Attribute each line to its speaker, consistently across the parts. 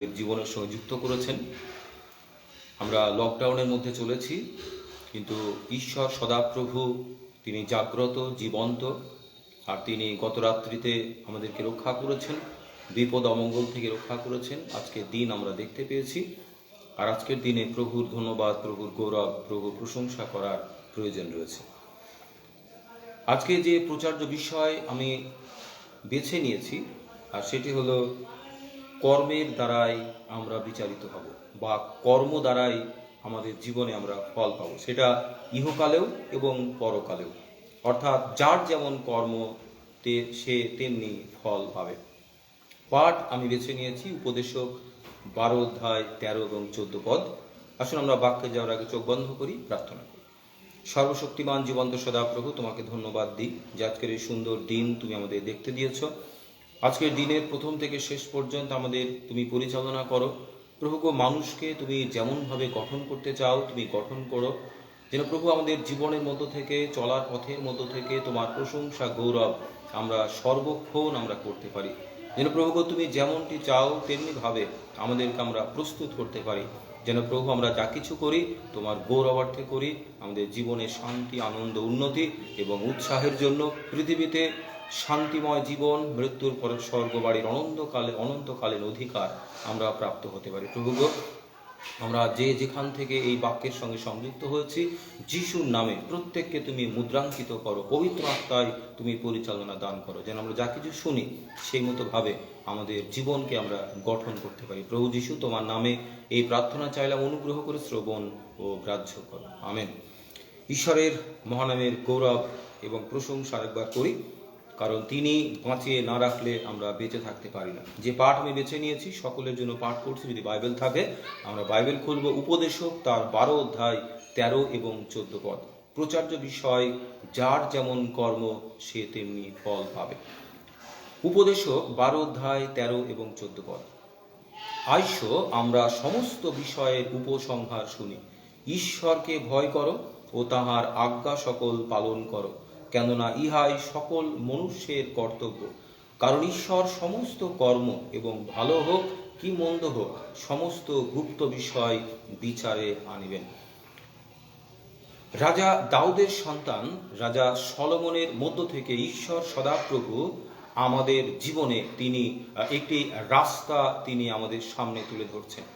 Speaker 1: জীবনের সঙ্গে যুক্ত করেছেন। আমরা লকডাউনের মধ্যে চলেছি, কিন্তু ঈশ্বর সদাপ্রভু তিনি জাগ্রত, জীবন্ত, আর তিনি গত রাত্রিতে আমাদেরকে রক্ষা করেছেন, বিপদ অমঙ্গল থেকে রক্ষা করেছেন। আজকের দিন আমরা দেখতে পেয়েছি, আর আজকের দিনে প্রভুর ধন্যবাদ, প্রভুর গৌরব, প্রভুর প্রশংসা করার প্রয়োজন রয়েছে। আজকে যে প্রচার্য বিষয় আমি বেছে নিয়েছি, আর সেটি হলো কর্মের দ্বারাই আমরা বিচারিত হব, বা কর্ম দ্বারাই আমাদের জীবনে আমরা ফল পাবো, সেটা ইহকালেও এবং পরকালেও। অর্থাৎ যার যেমন কর্ম সে তেমনি ফল পাবে। পাঠ আমি বেছে নিয়েছি উপদেশক 12 অধ্যায় 13 এবং 14 পদ। আসুন আমরা বাক্যে যাওয়ার আগে চোখ বন্ধ করি, প্রার্থনা করি। সর্বশক্তিমান জীবন্ত সদাপ্রভু, তোমাকে ধন্যবাদ দিই যে আজকের এই সুন্দর দিন তুমি আমাদের দেখতে দিয়েছ। আজকের দিনের প্রথম থেকে শেষ পর্যন্ত আমাদের তুমি পরিচালনা করো। প্রভু গো, মানুষকে তুমি যেমনভাবে গঠন করতে চাও তুমি গঠন করো, যেন প্রভু আমাদের জীবনের মধ্য থেকে, চলার পথের মধ্য থেকে তোমার প্রশংসা গৌরব আমরা সর্বক্ষণ আমরা করতে পারি। যেন প্রভু গো, তুমি যেমনটি চাও তেমনিভাবে আমাদেরকে আমরা প্রস্তুত করতে পারি। যেন প্রভু আমরা যা কিছু করি তোমার গৌরবার্থে করি, আমাদের জীবনে শান্তি, আনন্দ, উন্নতি এবং উৎসাহের জন্য। পৃথিবীতে শান্তিময় জীবন, মৃত্যুর পরে স্বর্গবাড়ির অনন্তকালীন অধিকার আমরা প্রাপ্ত হতে পারি। প্রভু গো, আমরা যে যেখান থেকে এই বাক্যের সঙ্গে সংযুক্ত হয়েছি, যিশুর নামে প্রত্যেককে তুমি মুদ্রাঙ্কিত করো, পবিত্র আত্মায় তুমি পরিচালনা দান করো, যেন আমরা যা কিছু শুনি সেই মতো ভাবে আমাদের জীবনকে আমরা গঠন করতে পারি। প্রভু যিশু, তোমার নামে এই প্রার্থনা চাইলাম, অনুগ্রহ করে শ্রবণ ও গ্রাহ্য করো, আমেন। ঈশ্বরের মহানামের গৌরব এবং প্রশংসা একবার করি, কারণ তিনি বাঁচিয়ে না রাখলে আমরা বেঁচে থাকতে পারি না। যে পাঠ আমি বেছে নিয়েছি সকলের জন্য পাঠ করছি, যদি বাইবেল থাকে আমরা বাইবেল খুলব। উপদেশক তার 12 অধ্যায় 13 এবং 14 পদ। প্রচার্য বিষয়, যার যেমন কর্ম সে তেমনি ফল পাবে। উপদেশক 12 অধ্যায় 13 এবং 14 পদ। আইসো আমরা সমস্ত বিষয়ের উপসংহার শুনি। ঈশ্বরকে ভয় করো ও তাহার আজ্ঞা সকল পালন করো, কেননা ইহাই সকল মনুষ্যের কর্তব্য। কারণ ঈশ্বর সমস্ত কর্ম, এবং ভালো হোক কি মন্দ হোক, সমস্ত গুপ্ত বিষয় বিচারে আনিবেন। রাজা দাউদের সন্তান রাজা সলোমনের মধ্য থেকে ঈশ্বর সদাপ্রভু আমাদের জীবনে তিনি একটি রাস্তা তিনি আমাদের সামনে তুলে ধরছেন।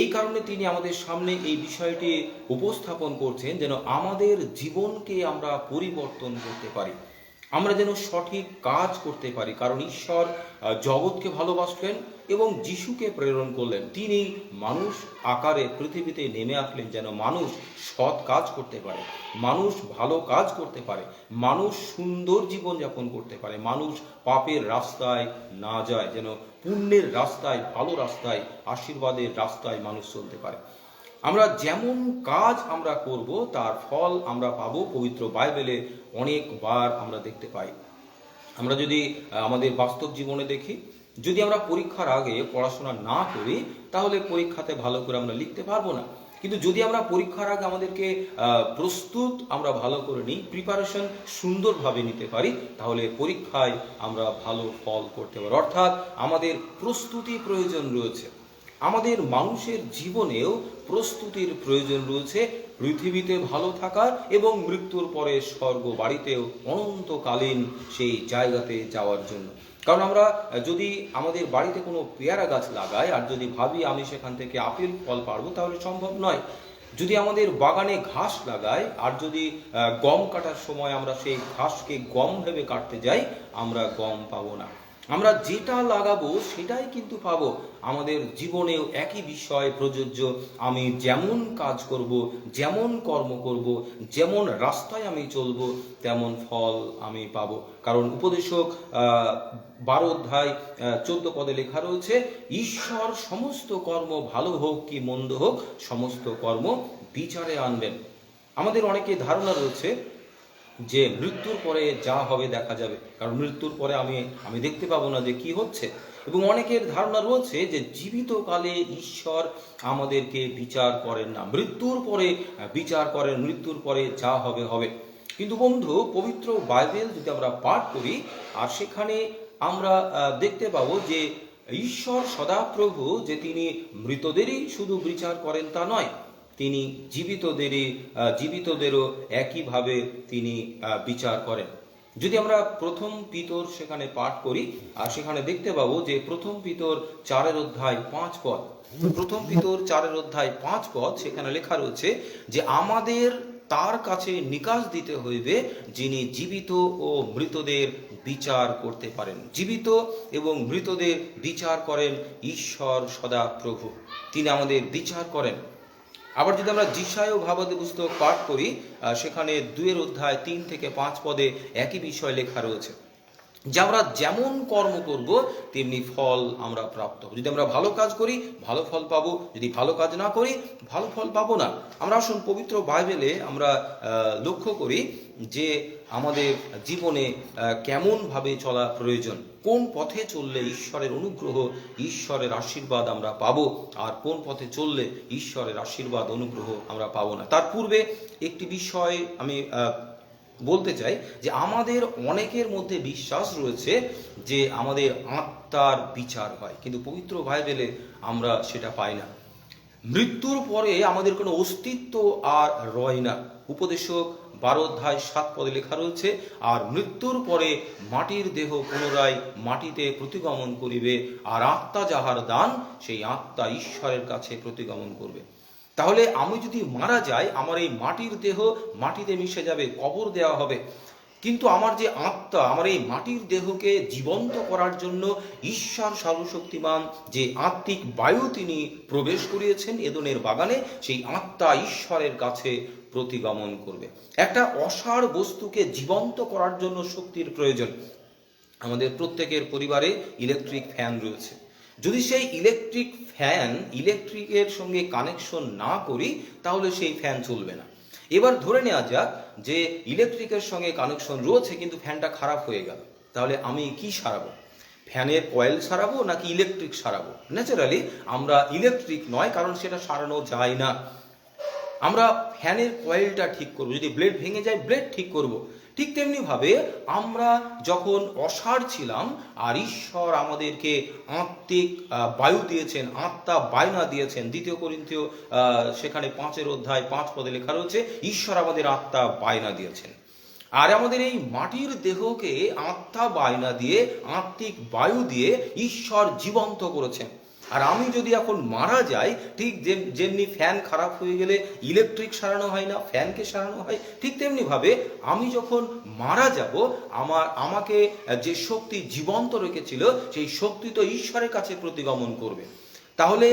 Speaker 1: এই কারণে তিনি আমাদের সামনে এই বিষয়টি উপস্থাপন করছেন, যেন আমাদের জীবনকে আমরা পরিবর্তন করতে পারি, আমরা যেন সঠিক কাজ করতে পারি। কারণ ঈশ্বর জগৎকে ভালোবাসলেন এবং যিশুকে প্রেরণ করলেন। তিনি মানুষ আকারে পৃথিবীতে নেমে আসলেন যেন মানুষ সৎ কাজ করতে পারে, মানুষ ভালো কাজ করতে পারে, মানুষ সুন্দর জীবনযাপন করতে পারে, মানুষ পাপের রাস্তায় না যায়, যেন পুণ্যের রাস্তায়, ভালো রাস্তায়, আশীর্বাদের রাস্তায় মানুষ চলতে পারে। আমরা যেমন কাজ আমরা করব তার ফল আমরা পাবো। পবিত্র বাইবেলে অনেকবার আমরা দেখতে পাই। আমরা যদি আমাদের বাস্তব জীবনে দেখি, যদি আমরা পরীক্ষার আগে পড়াশোনা না করি তাহলে পরীক্ষাতে ভালো করে আমরা লিখতে পারবো না। কিন্তু যদি আমরা পরীক্ষার আগে আমাদেরকে প্রস্তুত আমরা ভালো করে নিই, প্রিপারেশন সুন্দরভাবে নিতে পারি, তাহলে পরীক্ষায় আমরা ভালো ফল করতে পারি। অর্থাৎ আমাদের প্রস্তুতি প্রয়োজন রয়েছে। আমাদের মানুষের জীবনেও প্রস্তুতির প্রয়োজন রয়েছে, পৃথিবীতে ভালো থাকার এবং মৃত্যুর পরে স্বর্গ বাড়িতেও অনন্তকালীন সেই জায়গাতে যাওয়ার জন্য। কারণ আমরা যদি আমাদের বাড়িতে কোনো পেয়ারা গাছ লাগাই আর যদি ভাবি আমি সেখান থেকে আপেল ফল পারবো, তাহলে সম্ভব নয়। যদি আমাদের বাগানে ঘাস লাগাই আর যদি গম কাটার সময় আমরা সেই ঘাসকে গম ভেবে কাটতে যাই, আমরা গম পাবো না। আমরা যেটা লাগাবো সেটাই কিন্তু পাবো। আমাদের জীবনেও একই বিষয় প্রযোজ্য। আমি যেমন কাজ করব, যেমন কর্ম করব, যেমন রাস্তায় আমি চলব, তেমন ফল আমি পাবো। কারণ উপদেশক 12 অধ্যায় 14 পদে লেখা রয়েছে, ঈশ্বর সমস্ত কর্ম, ভালো হোক কি মন্দ হোক, সমস্ত কর্ম বিচারে আনবেন। আমাদের অনেকে ধারণা রয়েছে যে মৃত্যুর পরে যা হবে দেখা যাবে, কারণ মৃত্যুর পরে আমি দেখতে পাবো না যে কি হচ্ছে। এবং অনেকের ধারণা রয়েছে যে জীবিতকালে ঈশ্বর আমাদেরকে বিচার করেন না, মৃত্যুর পরে বিচার করেন, মৃত্যুর পরে যা হবে হবে। কিন্তু বন্ধু, পবিত্র বাইবেল যদি আমরা পাঠ করি আর সেখানে আমরা দেখতে পাবো যে ঈশ্বর সদাপ্রভু যে তিনি মৃতদেরই শুধু বিচার করেন তা নয়, তিনি জীবিতদেরও একইভাবে তিনি বিচার করেন। যদি আমরা প্রথম পিতর সেখানে পাঠ করি, আর সেখানে দেখতে পাবো যে প্রথম পিতর 4:5 প্রথম পিতর 4:5 সেখানে লেখা রয়েছে যে আমাদের তার কাছে নিকাশ দিতে হইবে যিনি জীবিত ও মৃতদের বিচার করতে পারেন। জীবিত এবং মৃতদের বিচার করেন ঈশ্বর সদাপ্রভু, তিনি আমাদের বিচার করেন। আবার যদি আমরা যিশায়া ভাবাদী পুস্তক পাঠ করি, সেখানে 2:3-5 একই বিষয় লেখা রয়েছে যে আমরা যেমন কর্ম করব তেমনি ফল আমরা প্রাপ্ত হব। যদি আমরা ভালো কাজ করি ভালো ফল পাবো, যদি ভালো কাজ না করি ভালো ফল পাবো না। আমরা আসুন পবিত্র বাইবেলে আমরা লক্ষ্য করি যে আমাদের জীবনে কেমনভাবে চলা প্রয়োজন, কোন পথে চললে ঈশ্বরের অনুগ্রহ ঈশ্বরের আশীর্বাদ আমরা পাবো, আর কোন পথে চললে ঈশ্বরের আশীর্বাদ অনুগ্রহ আমরা পাবো না। তার পূর্বে একটি বিষয় আমি বলতে চাই যে আমাদের অনেকের মধ্যে বিশ্বাস রয়েছে যে আমাদের আত্মার বিচার হয়, কিন্তু পবিত্র বাইবেলে আমরা সেটা পাই না। মৃত্যুর পরে আমাদের কোনো অস্তিত্ব আর রয় না। উপদেশক 12:7 লেখা রয়েছে, আর মৃত্যুর পরে মাটির দেহ পুনরায় মাটিতে প্রতিগমন করিবে, আর আত্মা যাহার দান সেই আত্মা ঈশ্বরের কাছে প্রতিগমন করবে। তাহলে আমি যদি মারা যাই আমার এই মাটির দেহ মাটিতে মিশে যাবে, কবর দেওয়া হবে, কিন্তু আমার যে আত্মা, আমার এই মাটির দেহকে জীবন্ত করার জন্য ঈশ্বর সর্বশক্তিমান যে আত্মিক বায়ু তিনি প্রবেশ করিয়েছেন এদনের বাগানে, সেই আত্মা ঈশ্বরের কাছে প্রতিগমন করবে। একটা অসাড় বস্তুকে জীবন্ত করার জন্য শক্তির প্রয়োজন। আমাদের প্রত্যেকের পরিবারে ইলেকট্রিক ফ্যান রয়েছে। যদি সেই ইলেকট্রিকের সঙ্গে কানেকশন না করি তাহলে সেই ফ্যান চলবে না। এবার ধরে নেওয়া যাক যে ইলেকট্রিকের সঙ্গে কানেকশন রয়েছে কিন্তু ফ্যানটা খারাপ হয়ে গেল, তাহলে আমি কি সারাবো? ফ্যানের কয়েল সারাবো নাকি ইলেকট্রিক সারাবো? ন্যাচারালি আমরা ইলেকট্রিক নয়, কারণ সেটা সারানো যায় না। আমরা ফ্যানের কয়েলটা ঠিক করব, যদি ব্লেড ভেঙে যায় ব্লেড ঠিক করব। ঠিক তেমনি ভাবে আমরা যখন অসাড় ছিলাম আর ঈশ্বর আমাদেরকে আত্মিক বায়ু দিয়েছেন, আত্মা বায়না দিয়েছেন। 2 কোরিন্থীয় সেখানে 5:5 লেখা রয়েছে ঈশ্বর আমাদের আত্মা বায়না দিয়েছেন। আর আমাদের এই মাটির দেহকে আত্মা বায়না দিয়ে, আত্মিক বায়ু দিয়ে ঈশ্বর জীবন্ত করেছেন। আর আমি যদি এখন মারা যাই, ঠিক যেমনি ফ্যান খারাপ হয়ে গেলে ইলেকট্রিক সারানো হয় না, ফ্যানকে সারানো হয়, ঠিক তেমনি ভাবে আমি যখন মারা যাব আমাকে যে শক্তি জীবন্ত রেখেছিল সেই শক্তি তো ঈশ্বরের কাছে প্রতিগমন করবে। তাহলে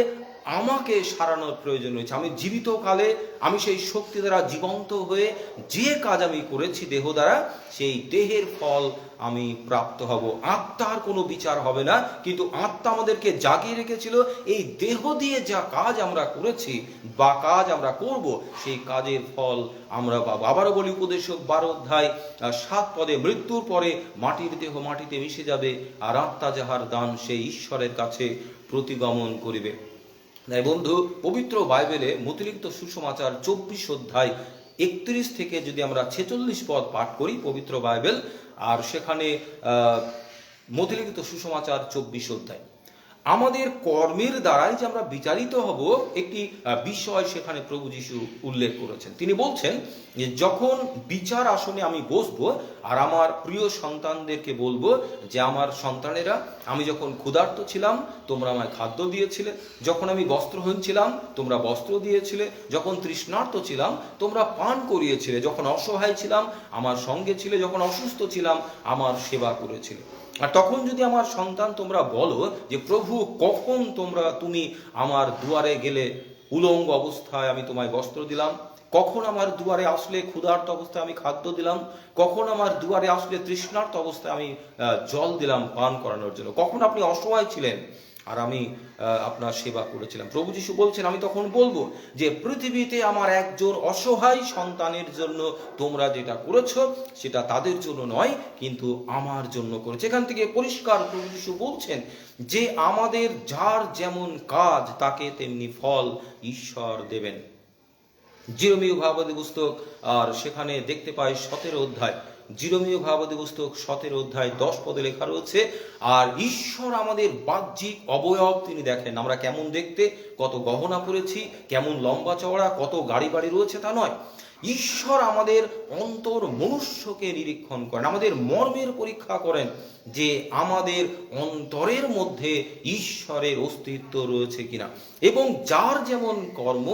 Speaker 1: আমাকে সারানোর প্রয়োজন রয়েছে। আমি জীবিত কালে আমি সেই শক্তি দ্বারা জীবন্ত হয়ে যে কাজ আমি করেছি দেহ দ্বারা, সেই দেহের ফল আমি প্রাপ্ত হব। আত্মার কোনো বিচার হবে না, কিন্তু আত্মা আমাদেরকে জাগিয়ে রেখেছিল এই দেহ দিয়ে যা কাজ আমরা করেছি বা কাজ আমরা করব, সেই কাজের ফল আমরা পাবো। আবারও বলি উপদেশক 12:7 মৃত্যুর পরে মাটির দেহ মাটিতে মিশে যাবে, আর আত্মা যাহার দান সেই ঈশ্বরের কাছে প্রতিগমন করিবে। তাই বন্ধু, পবিত্র বাইবেলে মতিলিখিত সুসমাচার 24:31 থেকে যদি আমরা 46 পাঠ করি পবিত্র বাইবেল, আর সেখানে মতিলিখিত সুসমাচার 24 আমাদের কর্মের দ্বারাই যে আমরা বিচারিত হব একটি বিষয় সেখানে প্রভু যীশু উল্লেখ করেছেন। তিনি বলছেন যে যখন বিচার আসনে আমি বসবো আর আমার প্রিয় সন্তানদেরকে বলবো যে আমার সন্তানেরা, আমি যখন ক্ষুধার্ত ছিলাম তোমরা আমায় খাদ্য দিয়েছিলে, যখন আমি বস্ত্রহীন ছিলাম তোমরা বস্ত্র দিয়েছিলে, যখন তৃষ্ণার্ত ছিলাম তোমরা পান করিয়েছিলে, যখন অসহায় ছিলাম আমার সঙ্গে ছিলে, যখন অসুস্থ ছিলাম আমার সেবা করেছিলে। আর তখন যদি আমার সন্তান তোমরা বলো যে প্রভু কখন তুমি আমার দুয়ারে গেলে উলঙ্গ অবস্থায় আমি তোমায় বস্ত্র দিলাম, কখন আমার দুয়ারে আসলে ক্ষুধার্ত অবস্থায় আমি খাদ্য দিলাম, কখন আমার দুয়ারে আসলে তৃষ্ণার্ত অবস্থায় আমি জল দিলাম পান করানোর জন্য, কখন আপনি অসহায় ছিলেন আর আমি আপনার সেবা করেছিলাম। প্রভু যীশু বলছেন আমি তখন বলবো যে পৃথিবীতে আমার একজন অসহায় সন্তানের জন্য তোমরা যেটা করেছো সেটা তাদের জন্য নয় কিন্তু আমার জন্য করেছে। এখান থেকে পরিষ্কার প্রভু যীশু বলছেন যে আমাদের যার যেমন কাজ তাকে তেমনি ফল ঈশ্বর দেবেন। জিরমীয় ভাবাদী পুস্তক আর সেখানে দেখতে পাই 17 অধ্যায় জিরোমীয় ভাবাদী পুস্তক 17 অধ্যায় 10 পদে লেখা রয়েছে, আর ঈশ্বর আমাদের বাহ্যিক অবয়ব তিনি দেখেন। আমরা কেমন দেখতে, কত গহনা পরেছি, কেমন লম্বা চওড়া, কত গাড়ি বাড়ি রয়েছে, তা নয়। ঈশ্বর আমাদের অন্তর মনুষ্যকে নিরীক্ষণ করেন, আমাদের মর্মের পরীক্ষা করেন, যে আমাদের অন্তরের মধ্যে ঈশ্বরের অস্তিত্ব রয়েছে কিনা, এবং যার যেমন কর্ম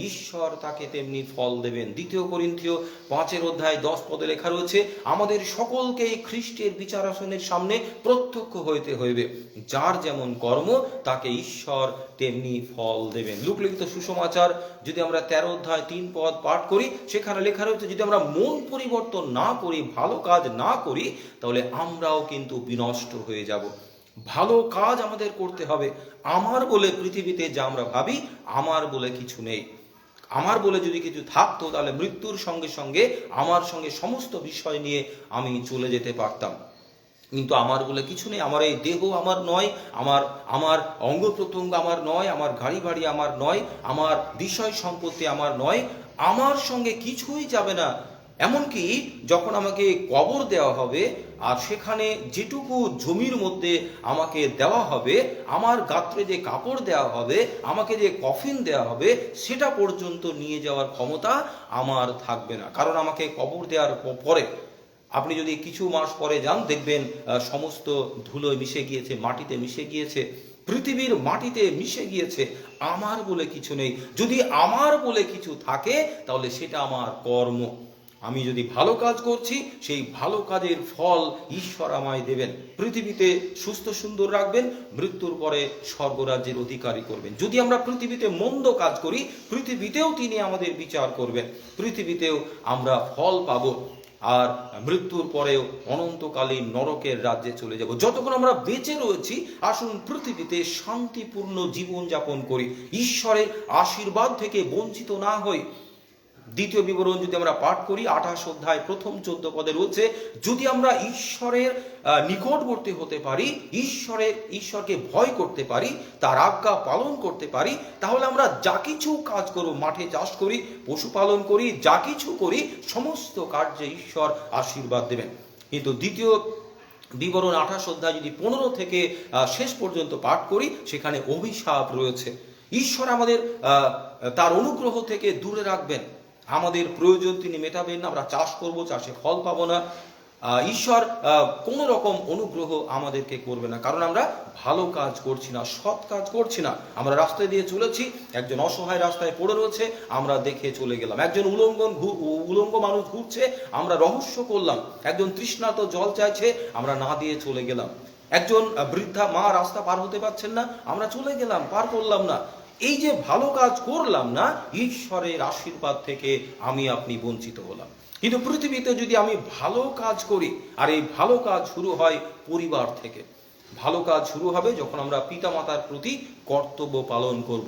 Speaker 1: ঈশ্বর তাকে তেমনি ফল দেবেন। 2 করিন্থীয় 5 অধ্যায় 10 পদে লেখা রয়েছে, আমাদের সকলকেই খ্রিস্টের বিচারাসনের সামনে প্রত্যক্ষ হইতে হইবে, যার যেমন কর্ম তাকে ঈশ্বর তেমনি ফল দেবেন। লুকলিখিত সুসমাচার যদি আমরা 13 অধ্যায় 3 পদ পাঠ করি, সেখানে লেখা রয়েছে, যদি আমরা মন পরিবর্তন না করি, ভালো কাজ না করি, তাহলে আমরাও কিন্তু বিনষ্ট হয়ে যাব। ভালো কাজ আমাদের করতে হবে। আমার বলে পৃথিবীতে যা আমরা ভাবি, আমার বলে কিছু নেই। আমার বলে যদি কিছু থাকতো, তাহলে মৃত্যুর সঙ্গে সঙ্গে আমার সঙ্গে সমস্ত বিষয় নিয়ে আমি চলে যেতে পারতাম, কিন্তু আমার বলে কিছু নেই। আমার এই দেহ আমার নয়, আমার অঙ্গ প্রত্যঙ্গ আমার নয়, আমার গাড়ি বাড়ি আমার নয়, আমার বিষয় সম্পত্তি আমার নয়, আমার সঙ্গে কিছুই যাবে না। এমনকি যখন আমাকে কবর দেওয়া হবে, আর সেখানে যেটুকু জমির মধ্যে আমাকে দেওয়া হবে, আমার গাত্রে যে কাপড় দেওয়া হবে, আমাকে যে কফিন দেওয়া হবে, সেটা পর্যন্ত নিয়ে যাওয়ার ক্ষমতা আমার থাকবে না। কারণ আমাকে কবর দেওয়ার পরে, আপনি যদি কিছু মাস পরে যান, দেখবেন সমস্ত ধুলোয় মিশে গিয়েছে, মাটিতে মিশে গিয়েছে, পৃথিবীর মাটিতে মিশে গিয়েছে। আমার বলে কিছু নেই। যদি আমার বলে কিছু থাকে, তাহলে সেটা আমার কর্ম। আমি যদি ভালো কাজ করছি, সেই ভালো কাজের ফল ঈশ্বর আমায় দেবেন। পৃথিবীতে সুস্থ সুন্দর রাখবেন, মৃত্যুর পরে স্বর্গরাজ্যের অধিকারী করবেন। যদি আমরা পৃথিবীতে মন্দ কাজ করি, পৃথিবীতেও তিনি আমাদের বিচার করবেন, পৃথিবীতেও আমরা ফল পাবো, আর মৃত্যুর পরেও অনন্তকালীন নরকের রাজ্যে চলে যাব। যতক্ষণ আমরা বেঁচে রয়েছি, আসুন পৃথিবীতে শান্তিপূর্ণ জীবন যাপন করি, ঈশ্বরের আশীর্বাদ থেকে বঞ্চিত না হই। 2 বিবরণ যদি আমরা পাঠ করি, 28 অধ্যায় 14 পদে রয়েছে, যদি আমরা ঈশ্বরের নিকটবর্তী হতে পারি, ঈশ্বরকে ভয় করতে পারি, তার আজ্ঞা পালন করতে পারি, তাহলে আমরা যা কিছু কাজ করব, মাঠে চাষ করি, পশুপালন করি, যা কিছু করি, সমস্ত কার্যে ঈশ্বর আশীর্বাদ দেবেন। কিন্তু 2 বিবরণ 28 অধ্যায় যদি 15 থেকে শেষ পর্যন্ত পাঠ করি, সেখানে অভিশাপ রয়েছে। ঈশ্বর আমাদের তার অনুগ্রহ থেকে দূরে রাখবেন, আমাদের প্রয়োজন তিনি মেটাবেন না, আমরা চাষ করব, চাষে ফল পাবো না। ঈশ্বর কোনো রকম অনুগ্রহ আমাদেরকে করবে না, কারণ আমরা ভালো কাজ করছি না, সৎ কাজ করছি না। আমরা রাস্তায় দিয়ে চলেছি, একজন অসহায় রাস্তায় পড়ে রয়েছে, আমরা দেখে চলে গেলাম। একজন উলঙ্গ মানুষ ঘুরছে, আমরা রহস্য করলাম। একজন তৃষ্ণার্ত জল চাইছে, আমরা না দিয়ে চলে গেলাম। একজন বৃদ্ধা মা রাস্তা পার হতে পারছেন না, আমরা চলে গেলাম, পার করলাম না। এই যে ভালো কাজ করলাম না, ঈশ্বরের আশীর্বাদ থেকে আপনি বঞ্চিত হলাম। কিন্তু পৃথিবীতে যদি আমি ভালো কাজ করি, আর এই ভালো কাজ শুরু হয় পরিবার থেকে। ভালো কাজ শুরু হবে যখন আমরা পিতামাতার প্রতি কর্তব্য পালন করব।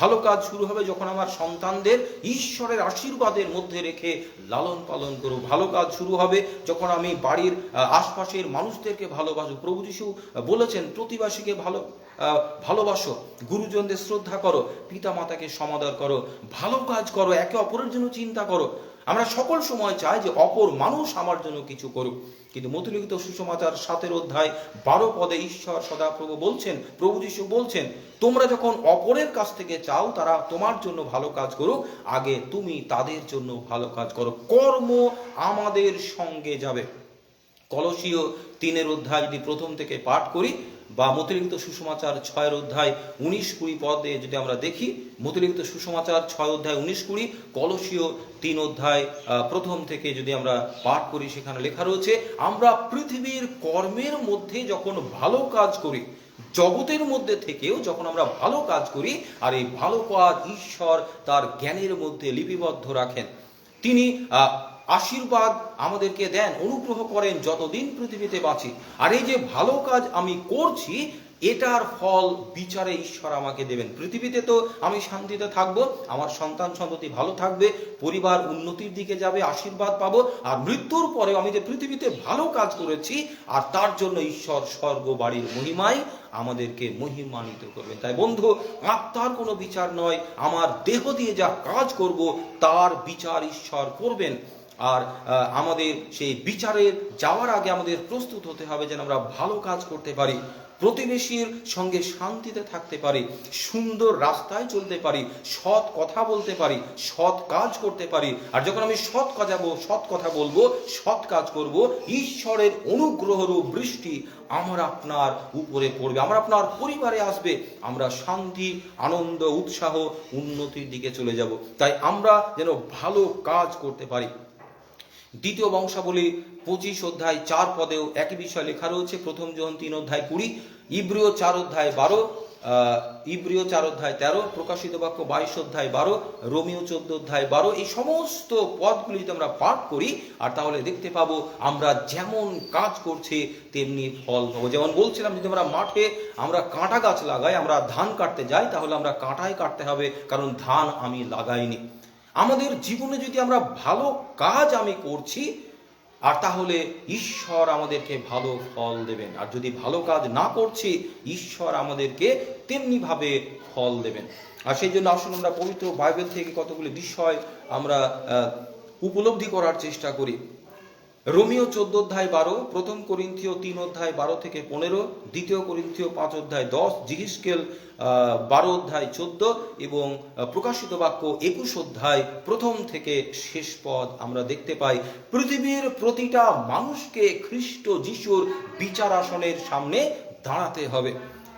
Speaker 1: ভালো কাজ শুরু হবে যখন আমার সন্তানদের ঈশ্বরের আশীর্বাদের মধ্যে রেখে লালন পালন করব। ভালো কাজ শুরু হবে যখন আমি বাড়ির আশপাশের মানুষদেরকে ভালোবাসব। প্রভু যিশু বলেছেন, প্রতিবাসীকে ভালোবাসো, গুরুজনদের শ্রদ্ধা করো, পিতা মাতাকে সমাদর করো, ভালো কাজ করো, একে অপরের জন্য চিন্তা করো। আমরা সকল সময় চাই যে অপর মানুষ আমার জন্য কিছু করুক, কিন্তু মথিলিখিত সুসমাচার 7 অধ্যায় 12 পদে ঈশ্বর সদাপ্রভু বলছেন, প্রভু যিশু বলছেন, তোমরা যখন অপরের কাছ থেকে চাও তারা তোমার জন্য ভালো কাজ করুক, আগে তুমি তাদের জন্য ভালো কাজ করো। কর্ম আমাদের সঙ্গে যাবে। কলসীয় 3 অধ্যায় যদি প্রথম থেকে পাঠ করি, বা মথিলিখিত সুসমাচার 6 অধ্যায় 19-20 পদে যদি আমরা দেখি, মথিলিখিত সুসমাচার 6 অধ্যায় 19-20, কলসীয় 3 অধ্যায় প্রথম থেকে যদি আমরা পাঠ করি, সেখানে লেখা রয়েছে, আমরা পৃথিবীর কর্মের মধ্যে যখন ভালো কাজ করি, জগতের মধ্যে থেকেও যখন আমরা ভালো কাজ করি, আর এই ভালো কাজ ঈশ্বর তার জ্ঞানের মধ্যে লিপিবদ্ধ রাখেন, তিনি আশীর্বাদ আমাদেরকে দেন, অনুগ্রহ করেন যতদিন পৃথিবীতে বাঁচি। আর এই যে ভালো কাজ আমি করছি, এটার ফল বিচারে ঈশ্বর আমাকে দেবেন। পৃথিবীতে তো আমি শান্তিতে থাকবো, আমার সন্তান সন্ততি ভালো থাকবে, পরিবার উন্নতির দিকে যাবে, আশীর্বাদ পাবো। আর মৃত্যুর পরেও আমি যে পৃথিবীতে ভালো কাজ করেছি, আর তার জন্য ঈশ্বর স্বর্গ বাড়ির মহিমায় আমাদেরকে মহিমান্বিত করবেন। তাই বন্ধু, আত্মার কোনো বিচার নয়, আমার দেহ দিয়ে যা কাজ করব তার বিচার ঈশ্বর করবেন। আর আমাদের সেই বিচারের যাওয়ার আগে আমাদের প্রস্তুত হতে হবে যেন আমরা ভালো কাজ করতে পারি, প্রতিবেশীর সঙ্গে শান্তিতে থাকতে পারি, সুন্দর রাস্তায় চলতে পারি, সৎ কথা বলতে পারি, সৎ কাজ করতে পারি। আর যখন আমি সৎ কথা বলবো, সৎ কাজ করব, ঈশ্বরের অনুগ্রহরূপ বৃষ্টি আমার আপনার উপরে পড়বে, আমার আপনার পরিবারে আসবে, আমরা শান্তি, আনন্দ, উৎসাহ, উন্নতির দিকে চলে যাব। তাই আমরা যেন ভালো কাজ করতে পারি। দ্বিতীয় বংশাবলী 25 অধ্যায় 4 পদেও একই বিষয় লেখা রয়েছে। প্রথম যোহন 3 অধ্যায় 20, ইব্রিয় 4 অধ্যায় 12, ইব্রিয় 4 অধ্যায় 13, প্রকাশিত বাক্য 22 অধ্যায় 12, রোমিও 14 অধ্যায় 12। এই সমস্ত পদগুলি যদি আমরা পাঠ করি আর তাহলে দেখতে পাবো আমরা যেমন কাজ করছি তেমনি ফল পাবো। যেমন বলছিলাম, যদি আমরা মাঠে আমরা কাঁটা গাছ লাগাই, আমরা ধান কাটতে যাই, তাহলে আমরা কাঁটাই কাটতে হবে, কারণ ধান আমি লাগাইনি। আমাদের জীবনে যদি আমরা ভালো কাজ আমি করছি আর তাহলে ঈশ্বর আমাদেরকে ভালো ফল দেবেন, আর যদি ভালো কাজ না করছি ঈশ্বর আমাদেরকে তেমনিভাবে ফল দেবেন। আর সেই জন্য আসলে আমরা পবিত্র বাইবেল থেকে কতগুলি বিষয় আমরা উপলব্ধি করার চেষ্টা করি। রোমিও 14 অধ্যায় 12, প্রথম করিন্থীয় 3 অধ্যায় 12 থেকে 15, দ্বিতীয় করিন্থীয় 5 অধ্যায় 10, জিহিজকেল 12 অধ্যায় 14 এবং প্রকাশিত বাক্য 21 অধ্যায় প্রথম থেকে শেষ পদ আমরা দেখতে পাই। পৃথিবীর প্রতিটা মানুষকে খ্রিস্ট যিশুর বিচার আসনের সামনে দাঁড়াতে হবে।